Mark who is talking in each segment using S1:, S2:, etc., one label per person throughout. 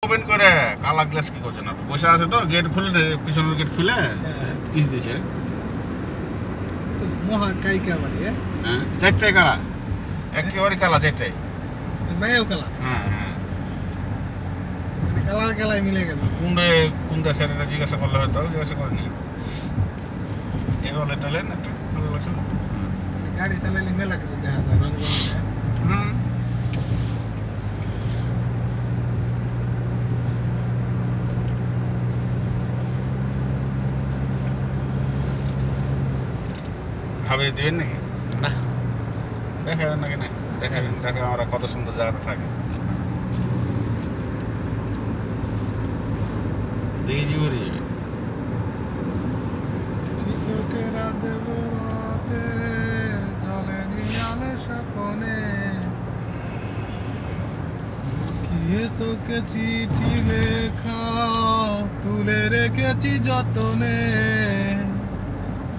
S1: open করে কালা glass কি করছে না বসে আছে তো গেট খুলে পিছনের গেট খুলে কিস দিছে
S2: তো মহা কাইকা বাড়ি
S1: হ্যাঁ চারটায় কালা একেবারে কালা চারটায়
S2: মায়েও কালা
S1: হ্যাঁ হ্যাঁ
S2: মানে কালার কালাই মিলে গেছে
S1: কোন দেশের এটা জিজ্ঞাসা করলে হয়তো জিজ্ঞাসা করেনি এগুলো টেলেন একটা ভালো লাগছে
S2: মানে গাড়ি চালাইলে মেলা কিছু দেখা যায় রং
S1: হুম ভাবে দিবেন নাকি
S3: না
S1: দেখাবেন নাকি না দেখাবেন দেখো আমরা কত সুন্দর জায়গাতে থাকি দেখে জীবনে যাবে
S2: তোকে রাতে বরাতে জলে নিয়ালে স্বপনে গিয়ে তোকে চিঠি লেখা তুলে রেখেছি যতনে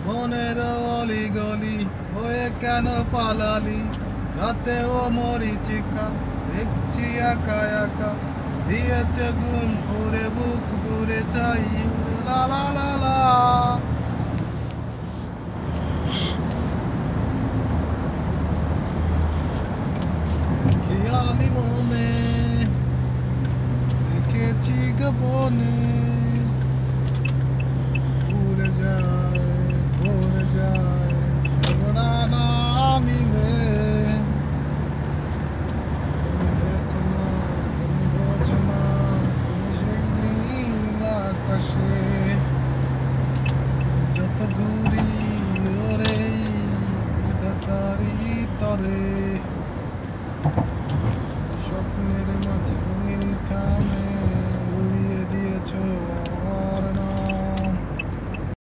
S2: মনের অলি গলি হয়ে কেন পালালি রাতে ও মরিচিকা দেখছি একা একা দিয়েছে গুণ উড়ে বুক পুরে চাই উড়ে লা লা লা লা খেয়ালি মনে রেখেছি গোপনে